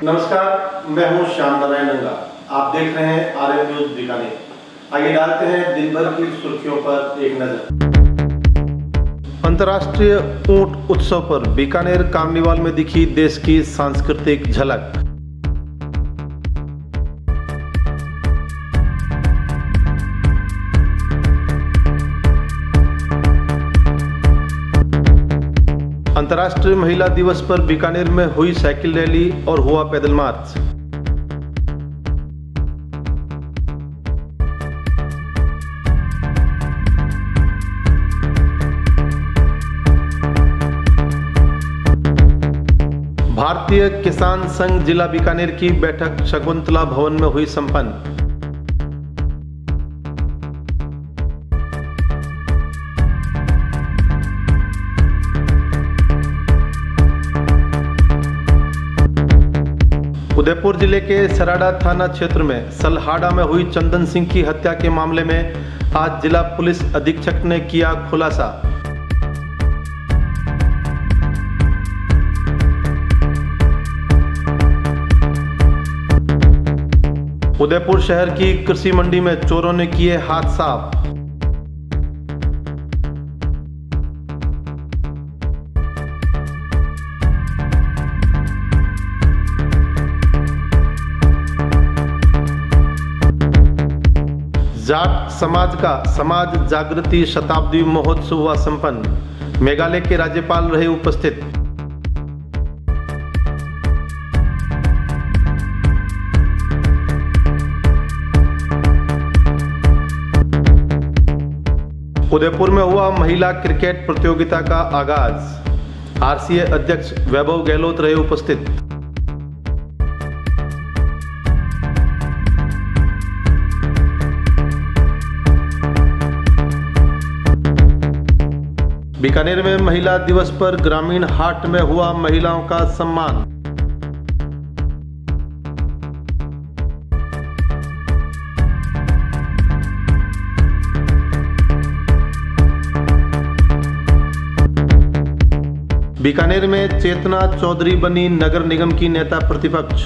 नमस्कार, मैं हूं श्याम नारायण रंगा। आप देख रहे हैं RM न्यूज बीकानेर। आइए डालते हैं दिन भर की सुर्खियों पर एक नजर। अंतर्राष्ट्रीय ऊंट उत्सव पर बीकानेर कार्निवाल में दिखी देश की सांस्कृतिक झलक। अंतर्राष्ट्रीय महिला दिवस पर बीकानेर में हुई साइकिल रैली और हुआ पैदल मार्च। भारतीय किसान संघ जिला बीकानेर की बैठक शकुंतला भवन में हुई संपन्न। उदयपुर जिले के सराड़ा थाना क्षेत्र में सलहाड़ा में हुई चंदन सिंह की हत्या के मामले में आज जिला पुलिस अधीक्षक ने किया खुलासा। उदयपुर शहर की कृषि मंडी में चोरों ने किए हाथ साफ। जाट समाज का समाज जागृति शताब्दी महोत्सव हुआ संपन्न। मेघालय के राज्यपाल रहे उपस्थित। उदयपुर में हुआ महिला क्रिकेट प्रतियोगिता का आगाज। RCA अध्यक्ष वैभव गहलोत रहे उपस्थित। बीकानेर में महिला दिवस पर ग्रामीण हाट में हुआ महिलाओं का सम्मान। बीकानेर में चेतना चौधरी बनी नगर निगम की नेता प्रतिपक्ष।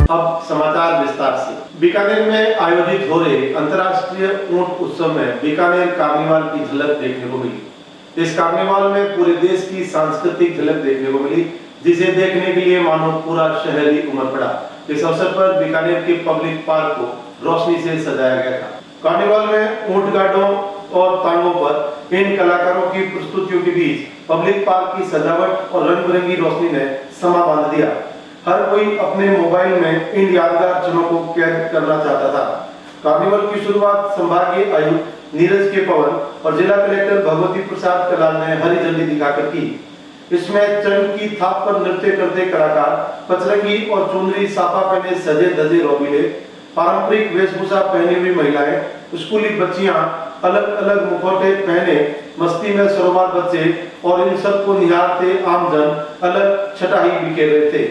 अब समाचार विस्तार से। बीकानेर में आयोजित हो रहे अंतर्राष्ट्रीय ऊंट उत्सव में बीकानेर कार्निवाल की झलक देखने को मिली। इस कार्निवाल में पूरे देश की सांस्कृतिक झलक देखने को मिली, जिसे देखने के लिए मानो पूरा शहर ही उमड़ पड़ा। इस अवसर पर बीकानेर के पब्लिक पार्क को रोशनी से सजाया गया था। कार्निवाल में ऊंट गाड़ों और तांगों पर इन कलाकारों की प्रस्तुतियों के बीच पब्लिक पार्क की सजावट और रंग बिरंगी रोशनी ने समा बांध दिया। हर कोई अपने मोबाइल में इन यादगार क्षणों को कैद करना चाहता था। कार्निवल की शुरुआत संभागीय आयुक्त नीरज के पवन और जिला कलेक्टर भगवती प्रसाद कलाल ने हरी झंडी दिखाकर की। इसमें चंद की थाप पर नृत्य करते कलाकार पचरंगी और चुनरी साफा पहने सजे धजे रोबीले, पारंपरिक वेशभूषा पहनी हुई महिलाएं, स्कूली बच्चियां अलग अलग मुखौटे पहने मस्ती में सरोवर बच्चे और इन सबको निहारते आमजन अलग छटा ही बिखेर रहे थे।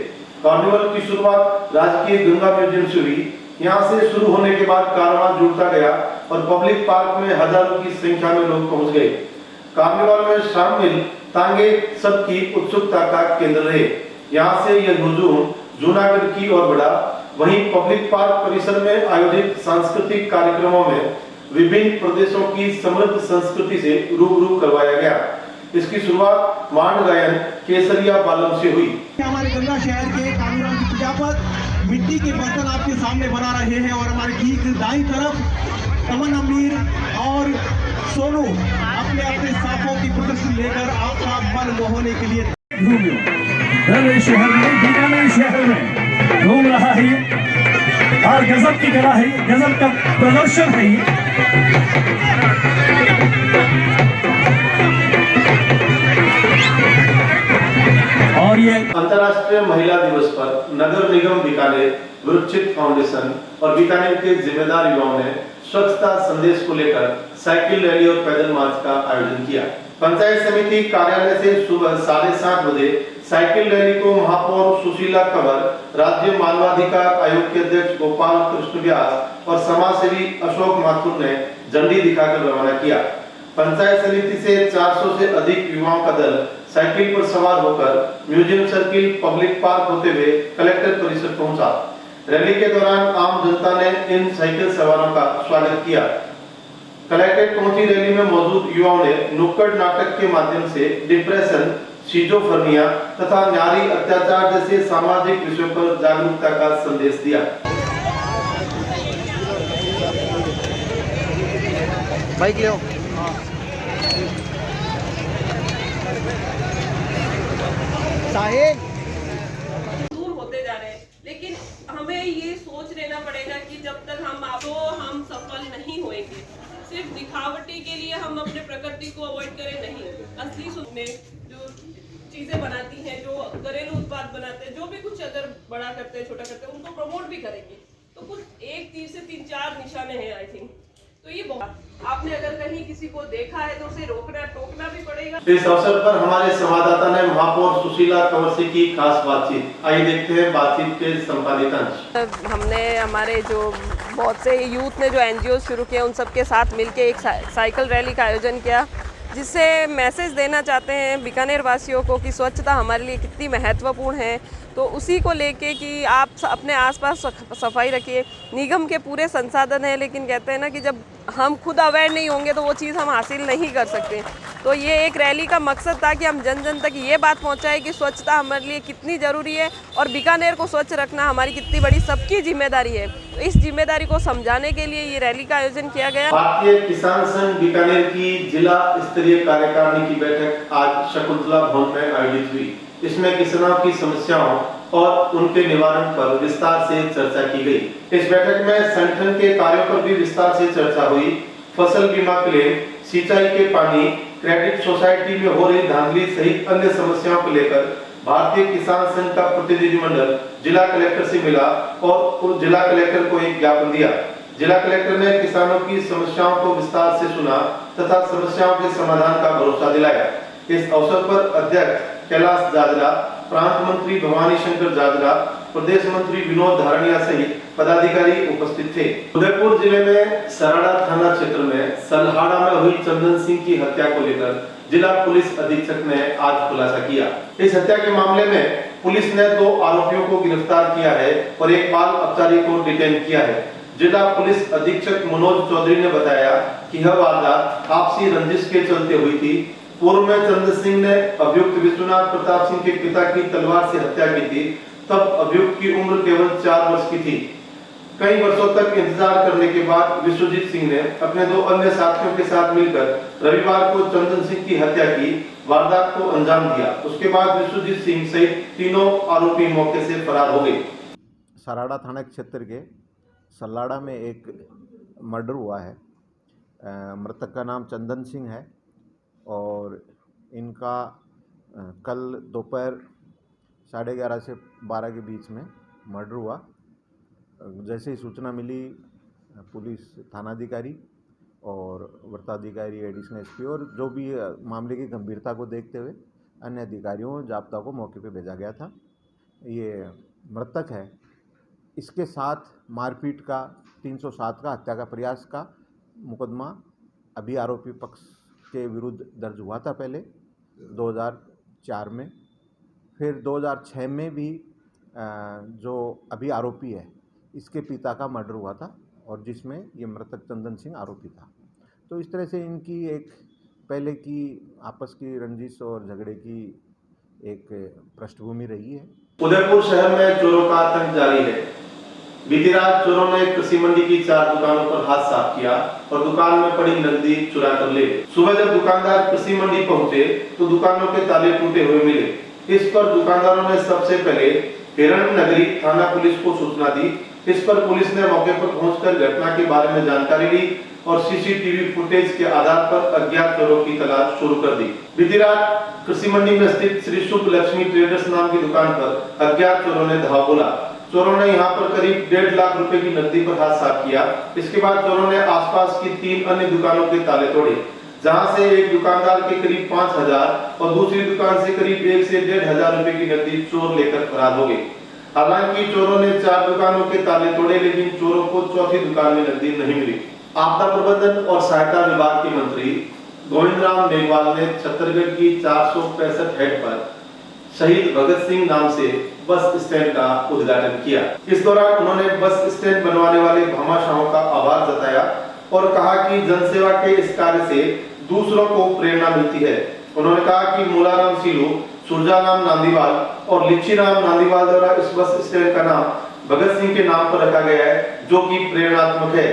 कार्निवल की शुरुआत राजकीय गंगा म्यूजियम से हुई। यहाँ से शुरू होने के बाद कारवां जुड़ता गया और पब्लिक पार्क में हजारों की संख्या में लोग पहुंच गए। कार्निवल में शामिल तांगे सबकी उत्सुकता का केंद्र रहे। यहाँ से यह हुजूम जूनागढ़ की ओर बढ़ा। वहीं पब्लिक पार्क परिसर में आयोजित सांस्कृतिक कार्यक्रमों में विभिन्न प्रदेशों की समृद्ध संस्कृति से रूबरू करवाया गया। इसकी शुरुआत मांड गायन केसरिया बालम से हुई। हमारे गंगा शहर के कार्निवाल की पूजा पर मिट्टी के बर्तन आपके सामने बना रहे हैं और हमारे ठीक दाईं तरफ अमन अमीर और सोनू अपने अपने साफों की प्रदर्शन लेकर आपका मन मोहने के लिए शहर में बीकानेर शहर में घूम रहा है और गजब की कला है, गजब का प्रदर्शन है। और ये अंतर्राष्ट्रीय महिला दिवस पर नगर निगम बीकानेर, वृक्षित फाउंडेशन और बीकानेर के जिम्मेदार युवाओं ने स्वच्छता संदेश को लेकर साइकिल रैली और पैदल मार्च का आयोजन किया। पंचायत समिति कार्यालय से सुबह 7:30 बजे साइकिल रैली को महापौर सुशीला कंवर, राज्य मानवाधिकार आयोग के अध्यक्ष गोपाल कृष्ण व्यास, और समाजसेवी अशोक माथुर ने झंडी दिखाकर रवाना किया। पंचायत समिति से 400 से अधिक युवाओं का दल साइकिल पर सवार होकर म्यूजियम सर्किल, पब्लिक पार्क होते हुए कलेक्टर परिसर पहुंचा। रैली के दौरान आम जनता ने इन साइकिल सवारों का स्वागत किया। कलेक्ट्रेट पहुंची रैली में मौजूद युवाओं ने नुक्कड़ नाटक के माध्यम से डिप्रेशन, शिजोफ्रेनिया तथा नारी अत्याचार जैसे सामाजिक विषयों पर जागरूकता का संदेश दिया। बाइक ले आओ। दूर होते जा रहे हैं, लेकिन हमें ये सोच लेना पड़ेगा कि जब तक हम सफल नहीं होंगे। सिर्फ दिखावटी के लिए हम अपने प्रकृति को अवॉइड करें नहीं, असली सुनने जो चीजें बनाती हैं, जो घरेलू उत्पाद बनाते हैं, जो भी कुछ अगर बड़ा करते हैं, छोटा करते हैं, उनको प्रमोट भी करेंगे। तो कुछ एक तीर से 3-4 निशाने हैं आई थिंक। तो ये बहुत आपने अगर कहीं किसी को देखा है तो उसे रोकना टोकना भी पड़ेगा। इस अवसर पर हमारे संवाददाता ने महापौर सुशीला कंवर से की खास बातचीत। आइए देखते हैं बातचीत के संपादित अंश। हमने हमारे जो बहुत से यूथ ने जो एनजीओ शुरू किए उन सबके साथ मिलके एक साइकिल रैली का आयोजन किया, जिससे मैसेज देना चाहते हैं बीकानेर वासियों को कि स्वच्छता हमारे लिए कितनी महत्वपूर्ण है। तो उसी को लेके कि आप अपने आसपास सफाई रखिए। निगम के पूरे संसाधन है, लेकिन कहते हैं ना कि जब हम खुद अवेयर नहीं होंगे तो वो चीज़ हम हासिल नहीं कर सकते। तो ये एक रैली का मकसद था कि हम जन जन तक ये बात पहुंचाए कि स्वच्छता हमारे लिए कितनी ज़रूरी है और बीकानेर को स्वच्छ रखना हमारी कितनी बड़ी सबकी जिम्मेदारी है। तो इस जिम्मेदारी को समझाने के लिए ये रैली का आयोजन किया गया। भारतीय किसान संघ बीकानेर की जिला स्तरीय कार्यकारिणी की बैठक आज शकुंतला भवन में आयोजित हुई। इसमें किसानों की समस्याओं और उनके निवारण पर विस्तार से चर्चा की गई। इस बैठक में संगठन के कार्यों पर भी विस्तार से चर्चा हुई। फसल बीमा क्लेम, सिंचाई के पानी, क्रेडिट सोसाइटी में हो रही धांधली सहित अन्य समस्याओं को लेकर भारतीय किसान संघ का प्रतिनिधिमंडल जिला कलेक्टर से मिला और जिला कलेक्टर को एक ज्ञापन दिया। जिला कलेक्टर ने किसानों की समस्याओं को विस्तार से सुना तथा समस्याओं के समाधान का भरोसा दिलाया। इस अवसर पर अध्यक्ष कैलाश जाजरा, प्रांत मंत्री भवानी शंकर जाजरा, प्रदेश मंत्री विनोद धारणिया सहित पदाधिकारी उपस्थित थे। उदयपुर जिले में सराड़ा थाना क्षेत्र में सलहाड़ा में हुई चंदन सिंह की हत्या को लेकर जिला पुलिस अधीक्षक ने आज खुलासा किया। इस हत्या के मामले में पुलिस ने 2 आरोपियों को गिरफ्तार किया है और एक बाल अपराधी को डिटेन किया है। जिला पुलिस अधीक्षक मनोज चौधरी ने बताया कि यह वारदात आपसी रंजिश के चलते हुई थी। पूर्व में चंद्र सिंह ने अभियुक्त विश्वनाथ प्रताप सिंह के पिता की तलवार से हत्या की थी। तब अभियुक्त की उम्र केवल 4 वर्ष की थी। कई वर्षों तक इंतजार करने के बाद विश्वजीत सिंह ने अपने 2 अन्य साथियों के साथ मिलकर रविवार को चंदन सिंह की हत्या की, वारदात को अंजाम दिया। उसके बाद विश्वजीत सिंह सहित तीनों आरोपी मौके से फरार हो गए। सराड़ा थाना क्षेत्र के सल्लाड़ा में एक मर्डर हुआ है। मृतक का नाम चंदन सिंह है और इनका कल दोपहर 11:30 से 12 के बीच में मर्डर हुआ। जैसे ही सूचना मिली, पुलिस थानाधिकारी और वृत्ताधिकारी, एडिशनल एसपी और जो भी मामले की गंभीरता को देखते हुए अन्य अधिकारियों जाब्ता को मौके पर भेजा गया था। ये मृतक है। इसके साथ मारपीट का 307 का, हत्या का प्रयास का मुकदमा अभी आरोपी पक्ष के विरुद्ध दर्ज हुआ था पहले 2004 में। फिर 2006 में भी जो अभी आरोपी है इसके पिता का मर्डर हुआ था और जिसमें ये मृतक चंदन सिंह आरोपी था। तो इस तरह से इनकी एक पहले की आपस की रंजिश और झगड़े की एक पृष्ठभूमि रही है। उदयपुर शहर में चोरों का आतंक जारी है। बीती रात चोरों ने कृषि मंडी की 4 दुकानों पर हाथ साफ किया और दुकान में पड़ी नकदी चुरा कर ले। सुबह जब दुकानदार कृषि मंडी पहुंचे तो दुकानों के ताले टूटे हुए मिले। इस पर दुकानदारों ने सबसे पहले हिरण नगरी थाना पुलिस को सूचना दी। इस पर पुलिस ने मौके पर पहुंचकर घटना के बारे में जानकारी ली और सीसीटीवी फुटेज के आधार पर अज्ञात चोरों की तलाश शुरू कर दी। बीती रात कृषि मंडी में स्थित श्री शुभ लक्ष्मी ट्रेडर्स नाम की दुकान पर अज्ञात चोरों ने धावा बोला। चोरों ने यहां पर करीब 1.5 लाख रुपए की नकदी पर हाथ साफ किया। इसके बाद चोरों ने आसपास की 3 अन्य दुकानों के ताले तोड़े, जहां से एक दुकानदार के करीब 5,000 और दूसरी दुकान से करीब 1 से 1,500 रुपए की नकदी चोर लेकर फरार हो गए। हालांकि चोरों ने 4 दुकानों के ताले तोड़े, लेकिन चोरों को चौथी दुकान में नकदी नहीं मिली। आपदा प्रबंधन और सहायता विभाग के मंत्री गोविंद राम मेघवाल ने छत्तीसगढ़ की 465 हेड पर शहीद भगत सिंह नाम से बस स्टैंड का उद्घाटन किया। इस दौरान उन्होंने बस स्टैंड बनवाने वाले भामाशाहों का आभार जताया और कहा कि जनसेवा के इस कार्य से दूसरों को प्रेरणा मिलती है। उन्होंने कहा कि मूलाराम सीलू, सुरजाराम नांदीवाल और लिच्छीराम नांदीवाल द्वारा इस बस स्टैंड का नाम भगत सिंह के नाम पर रखा गया है, जो कि प्रेरणात्मक है।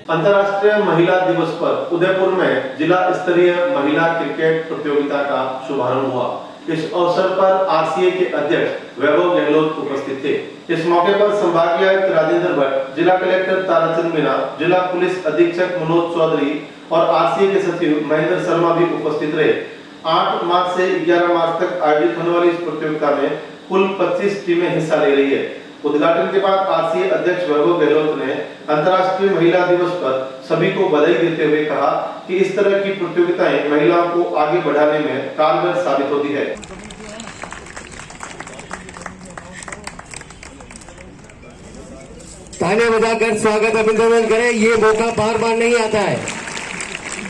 अंतर्राष्ट्रीय महिला दिवस पर उदयपुर में जिला स्तरीय महिला क्रिकेट प्रतियोगिता का शुभारंभ हुआ। इस अवसर पर आरसीए के अध्यक्ष वैभव गहलोत उपस्थित थे। इस मौके पर संभागीय आयुक्त राजेंद्र भट्ट, जिला कलेक्टर ताराचंद मीणा, जिला पुलिस अधीक्षक मनोज चौधरी और आरसीए के सचिव महेंद्र शर्मा भी उपस्थित रहे। 8 मार्च से 11 मार्च तक आयोजित होने वाली इस प्रतियोगिता में कुल 25 टीमें हिस्सा ले रही है। उद्घाटन के बाद आरसीए अध्यक्ष वैभव गहलोत ने अंतर्राष्ट्रीय महिला दिवस पर सभी को बधाई देते हुए कहा कि इस तरह की प्रतियोगिताएं महिलाओं को आगे बढ़ाने में कारगर साबित होती है। तालियां बजाकर स्वागत अभिनंदन करें। ये मौका बार बार नहीं आता है।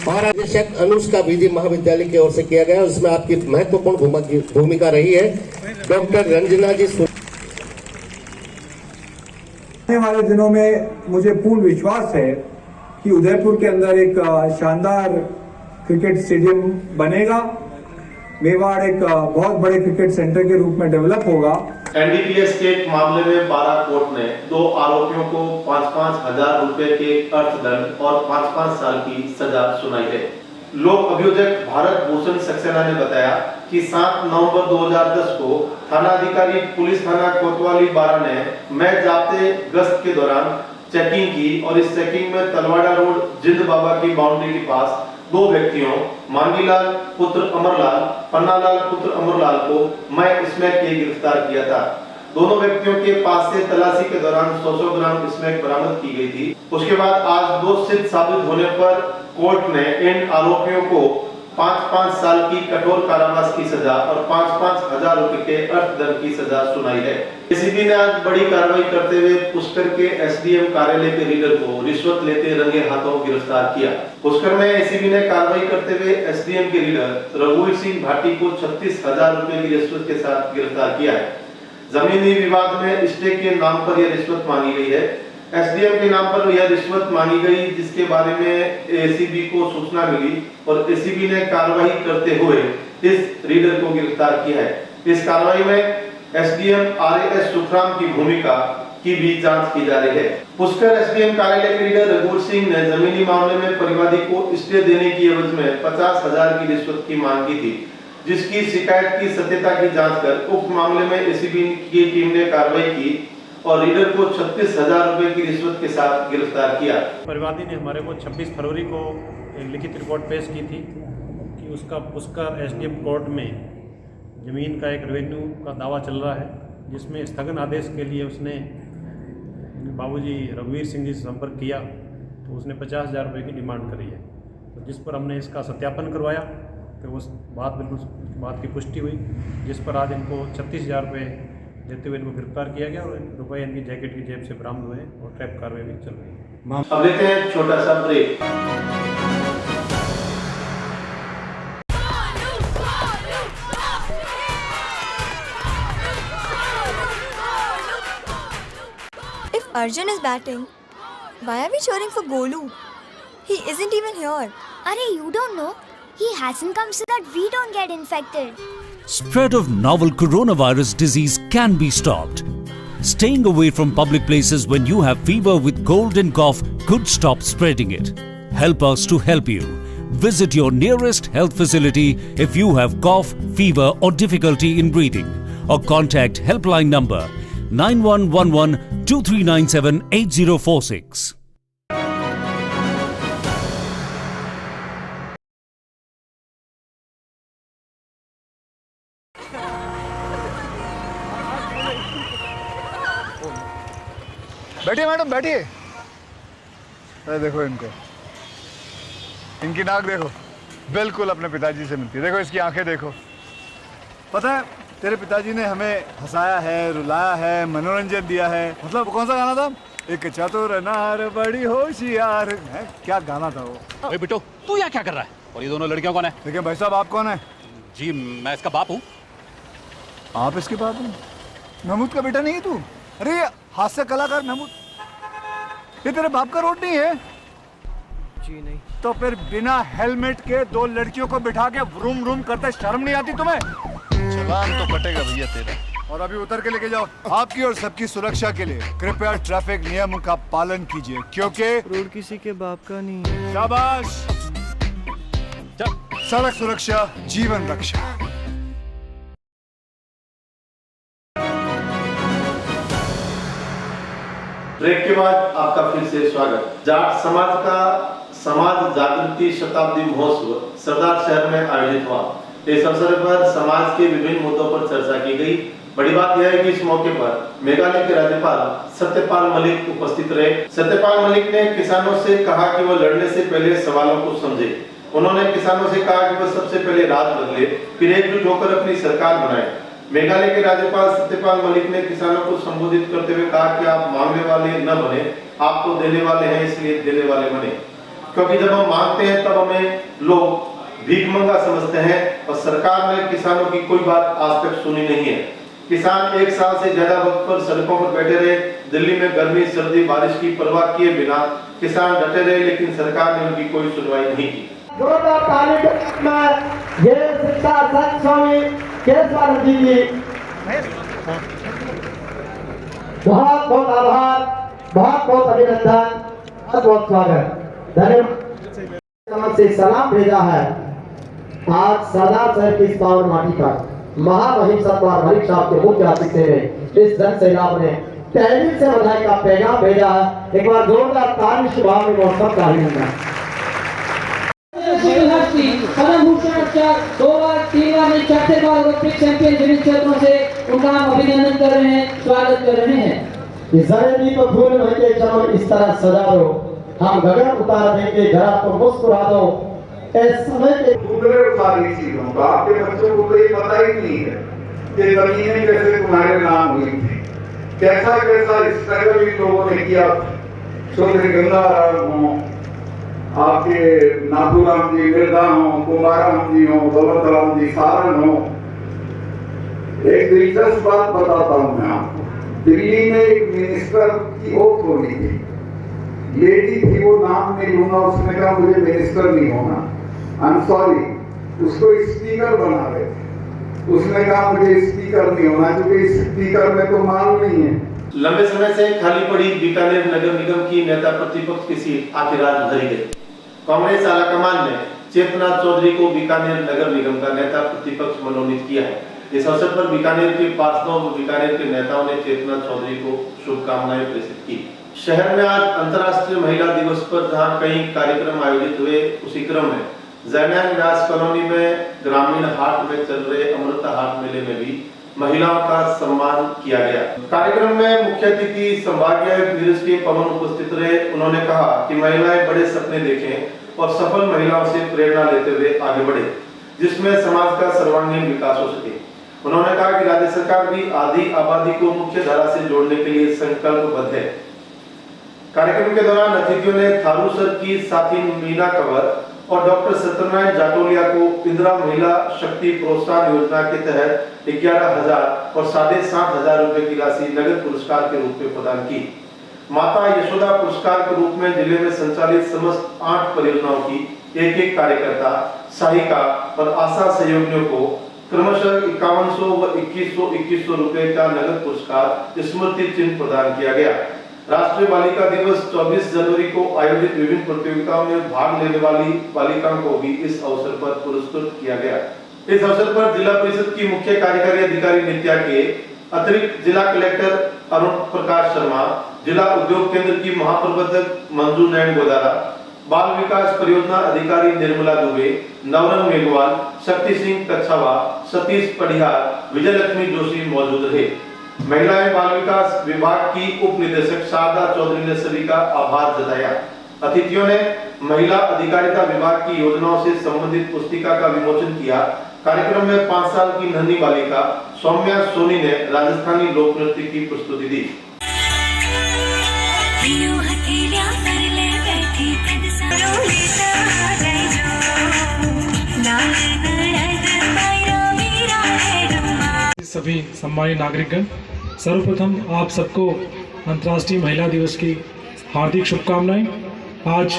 और अध्यक्ष अनुष्का विधि महाविद्यालय की ओर से किया गया, उसमें आपकी महत्वपूर्ण भूमिका रही है। डॉक्टर रंजना जी। आने वाले दिनों में मुझे पूर्ण विश्वास है कि उदयपुर के अंदर एक शानदार क्रिकेट स्टेडियम बनेगा। मेवाड़ एक बहुत बड़े क्रिकेट सेंटर के रूप में डेवलप होगा। एनडीपीएस के एक मामले में बारा कोर्ट ने 2 आरोपियों को 5-5 हजार रुपए के अर्थदंड और 5-5 साल की सजा सुनाई है। लोक अभियोजक भारत भूषण सक्सेना ने बताया कि 7 नवंबर 2010 को थाना अधिकारी पुलिस थाना कोतवाली बारा ने मैच जाब्ते गश्त के दौरान चेकिंग की और इस चेकिंग में तलवाड़ा रोड जिंद बाबा की बाउंड्री के पास 2 व्यक्तियों मांगीलाल पुत्र अमरलाल, पन्नालाल पुत्र अमरलाल को मैं स्मैक के गिरफ्तार किया था। दोनों व्यक्तियों के पास से तलाशी के दौरान 100 ग्राम स्मैक बरामद की गई थी। उसके बाद आज दोष सिद्ध साबित होने पर कोर्ट ने इन आरोपियों को 5-5 साल की कठोर कारावास की सजा और 5-5 हजार रुपए के अर्थदंड की सजा सुनाई है। एसीबी ने आज बड़ी कार्रवाई करते हुए पुष्कर के एसडीएम कार्यालय के रीडर को रिश्वत लेते रंगे हाथों गिरफ्तार किया। पुष्कर में एसीबी ने कार्रवाई करते हुए एसडीएम के रीडर रघुवीर सिंह भाटी को 36,000 रुपए की रिश्वत के साथ गिरफ्तार किया है। जमीनी विवाद में स्टे के नाम पर यह रिश्वत मांगी गई है। एसडीएम के नाम पर यह रिश्वत मांगी गई, जिसके बारे में एसीबी को सूचना मिली और एसीबी ने कार्रवाई करते हुए इस रीडर को गिरफ्तार किया है। इस कार्रवाई में एसडीएम आरएस सुखराम की भूमिका की भी जांच की जा रही है। पुष्कर एसडीएम कार्यालय के रीडर रघुवीर सिंह ने जमीनी मामले में परिवादी को स्टे देने की एवज में 50,000 की रिश्वत की मांग की थी, जिसकी शिकायत की सत्यता की जांच कर उक्त मामले में एसीबी की टीम ने कार्रवाई की और रीडर को 36,000 रुपए की रिश्वत के साथ गिरफ्तार किया। परिवादी ने हमारे को 26 फरवरी को एक लिखित रिपोर्ट पेश की थी कि उसका पुष्कर एसडीएम कोर्ट में ज़मीन का एक रेवेन्यू का दावा चल रहा है, जिसमें स्थगन आदेश के लिए उसने बाबूजी रघुवीर सिंह जी से संपर्क किया तो उसने 50,000 रुपये की डिमांड करी है। तो जिस पर हमने इसका सत्यापन करवाया तो उस बात की पुष्टि हुई, जिस पर आज इनको 36,000 रुपये देते हुए इनको गिरफ्तार किया गया और रुपये इनकी जैकेट की जेब से बरामद हुए और ट्रैप कार्रवाई भी चल रही है। अब लेते हैं छोटा सा break. If Arjun is batting, why are we cheering for Golu? He isn't even here. Arey, you don't know. He hasn't come so that we don't get infected. Spread of novel coronavirus disease can be stopped. Staying away from public places when you have fever with cold and cough could stop spreading it. Help us to help you. Visit your nearest health facility if you have cough, fever or difficulty in breathing, or contact helpline number 9111 2397 8046. बैठिए madam, बैठिए। अरे देखो इनको, इनकी नाक देखो। बिल्कुल अपने पिताजी से मिलती है। देखो इसकी आंखें देखो। पता है तेरे पिताजी ने हमें हंसाया है, रुलाया है, मनोरंजन दिया है। मतलब कौन सा गाना था? एक चतुर नार बड़ी होशियार है, क्या गाना था वो? ओए बिट्टू, तू यहाँ क्या कर रहा है? और ये दोनों लड़कियां कौन है? देखिए भाई साहब, आप कौन है? जी मैं इसका बाप हूँ। आप इसके बाप हैं? महमूद का बेटा नहीं है तू? अरे हास्य कलाकार महमूद, ये तेरे बाप का रोड नहीं है? जी नहीं। तो फिर बिना हेलमेट के 2 लड़कियों को बिठा के व्रूम व्रूम करते शर्म नहीं आती तुम्हें? चलान तो कटेगा भैया तेरा। और अभी उतर के लेके जाओ। आपकी और सबकी सुरक्षा के लिए कृपया ट्रैफिक नियमों का पालन कीजिए, क्योंकि रोड किसी के बाप का नहीं है। शाबाश। सड़क सुरक्षा जीवन रक्षा। ब्रेक के बाद आपका फिर से स्वागत। जाट समाज का समाज जागृति शताब्दी महोत्सव सरदार शहर में आयोजित हुआ। इस अवसर पर समाज के विभिन्न मुद्दों पर चर्चा की गई। बड़ी बात यह है कि इस मौके पर मेघालय के राज्यपाल सत्यपाल मलिक उपस्थित रहे। सत्यपाल मलिक ने किसानों से कहा कि वो लड़ने से पहले सवालों को समझे। उन्होंने किसानों से कहा कि वो सबसे पहले राज बदले, फिर एकजुट होकर अपनी सरकार बनाए। मेघालय के राज्यपाल सत्यपाल मलिक ने किसानों को संबोधित करते हुए कहा कि आप मांगने वाले न बने, आप तो देने वाले हैं, इसलिए देने वाले बने। क्योंकि जब हम मांगते हैं तब हमें लोग भीख मंगा समझते हैं और सरकार ने किसानों की कोई बात आज तक सुनी नहीं है। किसान 1 साल से ज्यादा वक्त पर सड़कों पर बैठे रहे। दिल्ली में गर्मी सर्दी बारिश की परवाह किए बिना किसान डटे रहे, लेकिन सरकार ने उनकी कोई सुनवाई नहीं की। बहुत बहुत आभार, बहुत बहुत अभिनंदन, बहुत बहुत स्वागत, धन्यवाद से सलाम भेजा है। आज सरदार शहर की इस पावन माटी पर महामहिम सतपाल मलिक साहब के मुख्य अतिथि में इस जन सैलाब ने तहरीर से बधाई का पैगाम भेजा है। एक बार जोरदार ताली शुभाम में मौसम का अभिनंदन। पद्म भूषण 2 बार 3 बार नहीं 4 बार ओलंपिक चैंपियन जिन क्षेत्रों से उनका हम अभिनंदन कर रहे हैं, स्वागत कर रहे हैं। जरे तो फूल महके चमन इस तरह सजा दो, हम गगन उतार देंगे जरा तो मुस्कुरा दो। इस समय के दूसरे सारी चीजों का आपके बच्चों को तो ये पता ही नहीं है कि जमीनें कैसे तुम्हारे नाम हुई थी, कैसा कैसा स्ट्रगल इन लोगों ने किया। चौधरी गंगाराम हो, आपके नाथूराम जी मिर्जा हो, कुमाराम जी हो, बलवंतराम जी सारण हो। एक दिलचस्प बात बताता हूँ मैं आपको। दिल्ली में एक मिनिस्टर की ओथ होनी थी, लेडी थी, वो नाम नहीं लूंगा, उसने कहा मुझे मिनिस्टर नहीं होना, आई एम सॉरी, उसको स्पीकर बना रहे थे। उसने कहा मुझे स्पीकर नहीं होना, क्योंकि स्पीकर में तो माल नहीं है। लंबे समय से खाली पड़ी बीकानेर नगर निगम की नेता प्रतिपक्ष की सीट आखिर आज भरी गई। कांग्रेस आलाकमान ने चेतना चौधरी को बीकानेर नगर निगम का नेता प्रतिपक्ष मनोनीत किया है। इस अवसर पर बीकानेर के पार्षदों व बीकानेर के नेताओं ने चेतना चौधरी को शुभकामनाएं प्रेषित की। शहर में आज अंतर्राष्ट्रीय महिला दिवस पर जहां कई कार्यक्रम आयोजित हुए, उसी क्रम में जैनैन व्यास कॉलोनी में ग्रामीण हाट में चल रहे अमृता हाट मेले में भी महिलाओं का सम्मान किया गया। कार्यक्रम में मुख्य अतिथि संभागीय नीरज के पवन उपस्थित रहे। उन्होंने कहा कि महिलाएं बड़े सपने देखें और सफल महिलाओं से प्रेरणा लेते हुए आगे बढ़े, जिसमें समाज का सर्वांगीण विकास हो सके। उन्होंने कहा कि राज्य सरकार भी आधी आबादी को मुख्य धारा से जोड़ने के लिए संकल्पबद्ध है। कार्यक्रम के दौरान अतिथियों ने थारू सर की साथी मीना कंवर और डॉक्टर सत्यनारायण जाटोलिया को इंदिरा महिला शक्ति प्रोत्साहन योजना के तहत 11,000 और 7,500 रुपए की राशि नगद पुरस्कार के रूप में प्रदान की। माता यशोदा पुरस्कार के रूप में जिले में संचालित समस्त 8 परियोजनाओं की एक कार्यकर्ता, सहायिका और आशा सहयोगियों को क्रमशः 5100 व 2100 रुपए का नगद पुरस्कार स्मृति चिन्ह प्रदान किया गया। राष्ट्रीय बालिका दिवस 24 जनवरी को आयोजित विभिन्न प्रतियोगिताओं में भाग लेने वाली बालिकाओं को भी इस अवसर पर पुरस्कृत किया गया। इस अवसर पर जिला परिषद की मुख्य कार्यकारी अधिकारी नित्या के, अतिरिक्त जिला कलेक्टर अरुण प्रकाश शर्मा, जिला उद्योग केंद्र की महाप्रबंधक मंजू नैन गोदारा, बाल विकास परियोजना अधिकारी निर्मला दुबे, नवरंग मेघवाल, शक्ति सिंह कच्छावा, सतीश पढ़ियार, विजय लक्ष्मी जोशी मौजूद रहे। महिला एवं बाल विकास विभाग की उप निदेशक शारदा चौधरी ने सभी का आभार जताया। अतिथियों ने महिला अधिकारिता विभाग की योजनाओं से संबंधित पुस्तिका का विमोचन किया। कार्यक्रम में 5 साल की नन्ही बालिका सौम्या सोनी ने राजस्थानी लोक नृत्य की प्रस्तुति दी। सभी सम्मानित नागरिकगण, सर्वप्रथम आप सबको अंतर्राष्ट्रीय महिला दिवस की हार्दिक शुभकामनाएं। आज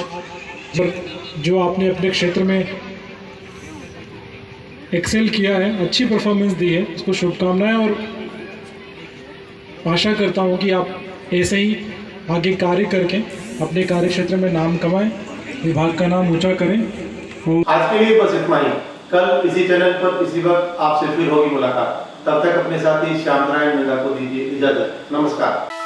जो आपने अपने क्षेत्र में एक्सेल किया है, अच्छी परफॉर्मेंस दी है, उसको शुभकामनाएं और आशा करता हूं कि आप ऐसे ही आगे कार्य करके अपने कार्य क्षेत्र में नाम कमाएं, विभाग का नाम ऊंचा करें। आज के लिए बस इतना ही। कल इसी चैनल पर इसी वक्त आपसे फिर होगी मुलाकात। तब तक अपने साथी श्याम नारायण मीणा को दीजिए इजाजत। नमस्कार।